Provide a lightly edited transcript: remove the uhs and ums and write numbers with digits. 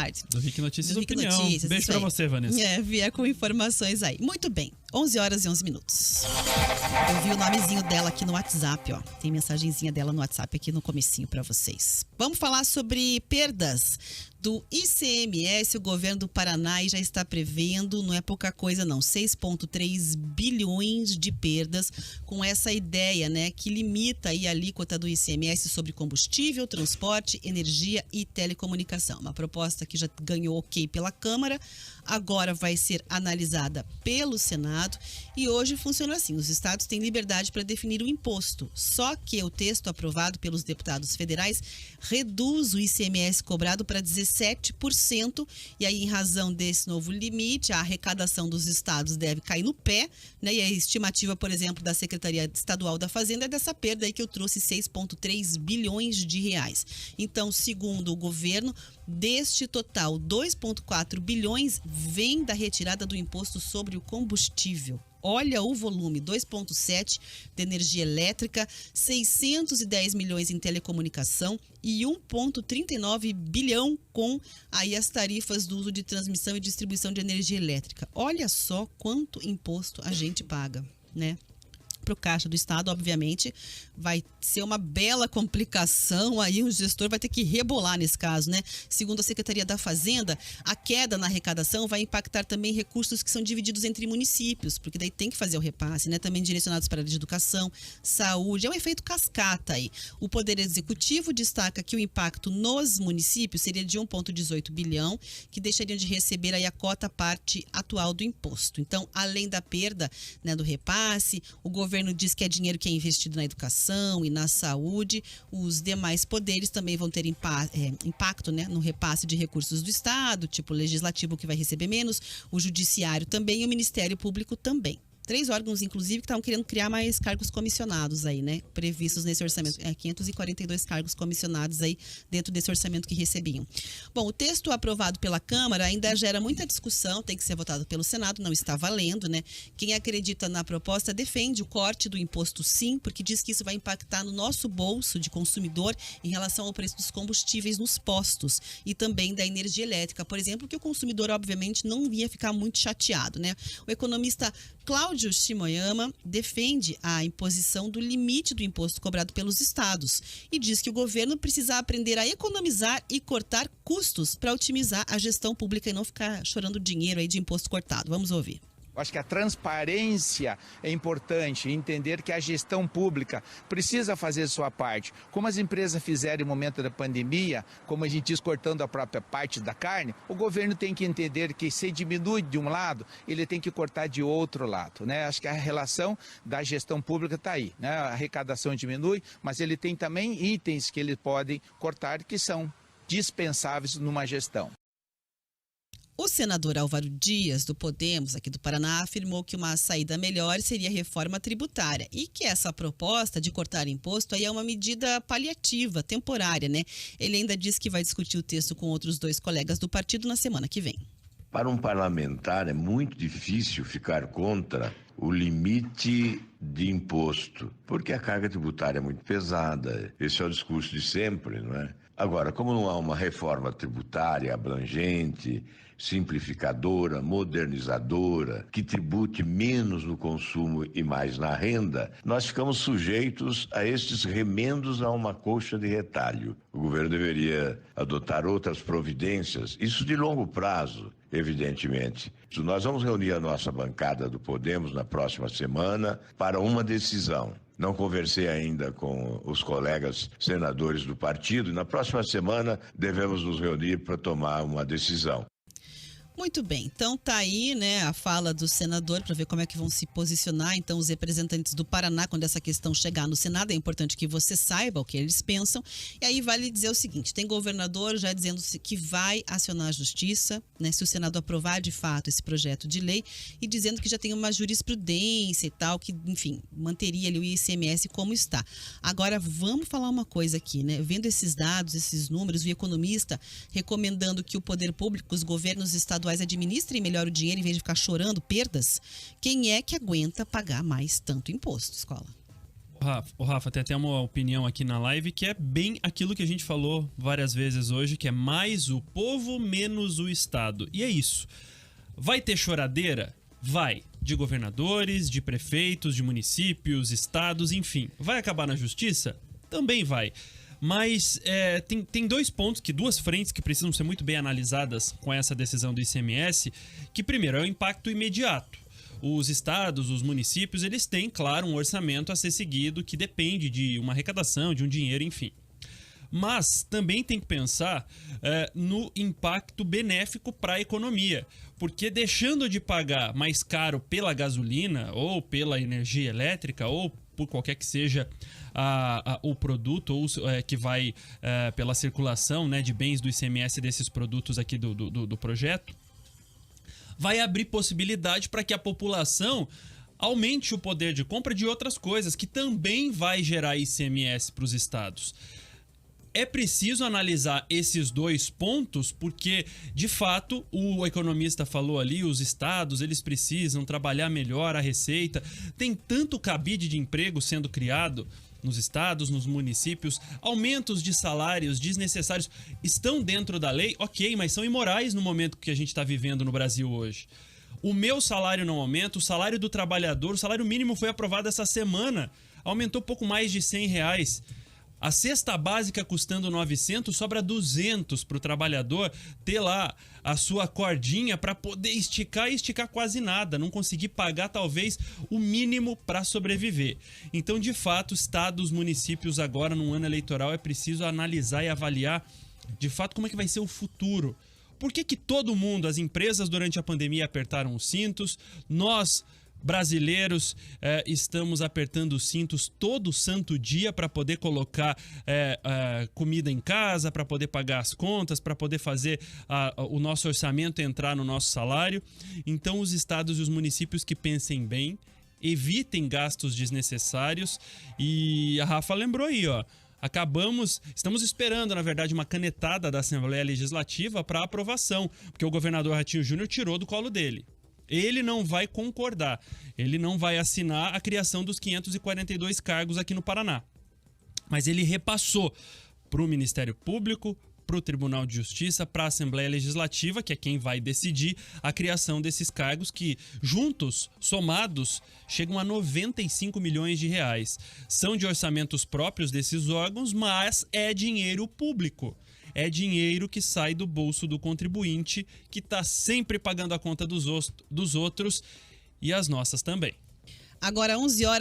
tarde. Do Rick Notícias do Rick Opinião. Notícias, Beijo pra você, Vanessa. Vier com informações aí. Muito bem, 11h11. Eu vi o nomezinho dela aqui no WhatsApp, ó. Tem mensagenzinha dela no WhatsApp aqui no comecinho pra vocês. Vamos falar sobre perdas do ICMS. O governo do Paraná já está prevendo, não é pouca coisa não, 6,3 bilhões de perdas com essa ideia, né, que limita aí a alíquota do ICMS sobre combustível, transporte, energia e telecomunicação. Uma proposta que já ganhou ok pela Câmara, agora vai ser analisada pelo Senado e hoje funciona assim: os estados têm liberdade para definir o imposto, só que o texto aprovado pelos deputados federais reduz o ICMS cobrado para 17%, e aí, em razão desse novo limite, a arrecadação dos estados deve cair no pé, né? E a estimativa, por exemplo, da Secretaria Estadual da Fazenda é dessa perda aí que eu trouxe, 6,3 bilhões de reais. Então, segundo o governo, deste total, 2,4 bilhões vem da retirada do imposto sobre o combustível. Olha o volume, 2,7 de energia elétrica, 610 milhões em telecomunicação e 1,39 bilhão com aí as tarifas do uso de transmissão e distribuição de energia elétrica. Olha só quanto imposto a gente paga, né? Para o caixa do Estado, obviamente, vai ser uma bela complicação, aí o gestor vai ter que rebolar nesse caso, né? Segundo a Secretaria da Fazenda, a queda na arrecadação vai impactar também recursos que são divididos entre municípios, porque daí tem que fazer o repasse, né? Também direcionados para a área de educação, saúde, é um efeito cascata aí. O Poder Executivo destaca que o impacto nos municípios seria de 1,18 bilhão, que deixariam de receber aí a cota parte atual do imposto. Então, além da perda, né, do repasse, o governo diz que é dinheiro que é investido na educação e na saúde. Os demais poderes também vão ter impacto, né, no repasse de recursos do Estado, tipo o Legislativo, que vai receber menos, o Judiciário também e o Ministério Público também. 3 órgãos, inclusive, que estavam querendo criar mais cargos comissionados aí, né? Previstos nesse orçamento. 542 cargos comissionados aí dentro desse orçamento que recebiam. Bom, o texto aprovado pela Câmara ainda gera muita discussão, tem que ser votado pelo Senado, não está valendo, né? Quem acredita na proposta defende o corte do imposto, sim, porque diz que isso vai impactar no nosso bolso de consumidor em relação ao preço dos combustíveis nos postos e também da energia elétrica, por exemplo, que o consumidor, obviamente, não ia ficar muito chateado, né? O economista Cláudio Shimoyama defende a imposição do limite do imposto cobrado pelos estados e diz que o governo precisa aprender a economizar e cortar custos para otimizar a gestão pública e não ficar chorando dinheiro aí de imposto cortado. Vamos ouvir. Acho que a transparência é importante, entender que a gestão pública precisa fazer sua parte. Como as empresas fizeram no momento da pandemia, como a gente diz, cortando a própria parte da carne, o governo tem que entender que se diminui de um lado, ele tem que cortar de outro lado, né? Acho que a relação da gestão pública está aí, né? A arrecadação diminui, mas ele tem também itens que ele pode cortar que são dispensáveis numa gestão. O senador Álvaro Dias, do Podemos, aqui do Paraná, afirmou que uma saída melhor seria a reforma tributária e que essa proposta de cortar imposto aí é uma medida paliativa, temporária, né? Ele ainda disse que vai discutir o texto com outros 2 colegas do partido na semana que vem. Para um parlamentar é muito difícil ficar contra o limite de imposto, porque a carga tributária é muito pesada. Esse é o discurso de sempre, não é? Agora, como não há uma reforma tributária abrangente, simplificadora, modernizadora, que tribute menos no consumo e mais na renda, nós ficamos sujeitos a estes remendos a uma colcha de retalho. O governo deveria adotar outras providências, isso de longo prazo, evidentemente. Nós vamos reunir a nossa bancada do Podemos na próxima semana para uma decisão. Não conversei ainda com os colegas senadores do partido e na próxima semana devemos nos reunir para tomar uma decisão. Muito bem, então tá aí, né, a fala do senador para ver como é que vão se posicionar então os representantes do Paraná quando essa questão chegar no Senado. É importante que você saiba o que eles pensam. E aí vale dizer o seguinte, tem governador já dizendo que vai acionar a justiça, né, se o Senado aprovar de fato esse projeto de lei e dizendo que já tem uma jurisprudência e tal, que enfim, manteria ali o ICMS como está. Agora vamos falar uma coisa aqui, né, vendo esses dados, esses números, o economista recomendando que o poder público, os governos estaduais administrem melhor o dinheiro em vez de ficar chorando perdas, quem é que aguenta pagar mais tanto imposto, Escola? Rafa, tem até uma opinião aqui na live que é bem aquilo que a gente falou várias vezes hoje, que é mais o povo, menos o Estado. E é isso. Vai ter choradeira? Vai. De governadores, de prefeitos, de municípios, estados, enfim. Vai acabar na justiça? Também vai. Mas tem duas frentes que precisam ser muito bem analisadas com essa decisão do ICMS, que primeiro é o impacto imediato. Os estados, os municípios, eles têm, claro, um orçamento a ser seguido que depende de uma arrecadação, de um dinheiro, enfim. Mas também tem que pensar no impacto benéfico para a economia, porque deixando de pagar mais caro pela gasolina ou pela energia elétrica ou por qualquer que seja o produto ou que vai pela circulação, né, de bens do ICMS desses produtos aqui do projeto, vai abrir possibilidade para que a população aumente o poder de compra de outras coisas, que também vai gerar ICMS para os estados. É preciso analisar esses dois pontos, porque, de fato, o economista falou ali, os estados, eles precisam trabalhar melhor a receita. Tem tanto cabide de emprego sendo criado nos estados, nos municípios, aumentos de salários desnecessários estão dentro da lei, ok, mas são imorais no momento que a gente está vivendo no Brasil hoje. O meu salário não aumenta, o salário do trabalhador, o salário mínimo foi aprovado essa semana, aumentou pouco mais de R$100. A cesta básica custando 900, sobra 200 para o trabalhador ter lá a sua cordinha para poder esticar e esticar quase nada, não conseguir pagar talvez o mínimo para sobreviver. Então, de fato, estados, municípios agora no ano eleitoral é preciso analisar e avaliar de fato como é que vai ser o futuro. Por que todo mundo, as empresas durante a pandemia apertaram os cintos, nós brasileiros estamos apertando os cintos todo santo dia para poder colocar comida em casa, para poder pagar as contas, para poder fazer o nosso orçamento entrar no nosso salário. Então os estados e os municípios que pensem bem, evitem gastos desnecessários. E a Rafa lembrou aí, ó. Estamos esperando, na verdade, uma canetada da Assembleia Legislativa para aprovação, porque o governador Ratinho Júnior tirou do colo dele. Ele não vai concordar, ele não vai assinar a criação dos 542 cargos aqui no Paraná. Mas ele repassou para o Ministério Público, para o Tribunal de Justiça, para a Assembleia Legislativa, que é quem vai decidir a criação desses cargos que, juntos, somados, chegam a 95 milhões de reais. São de orçamentos próprios desses órgãos, mas é dinheiro público. É dinheiro que sai do bolso do contribuinte, que está sempre pagando a conta dos outros e as nossas também. Agora, 11 horas.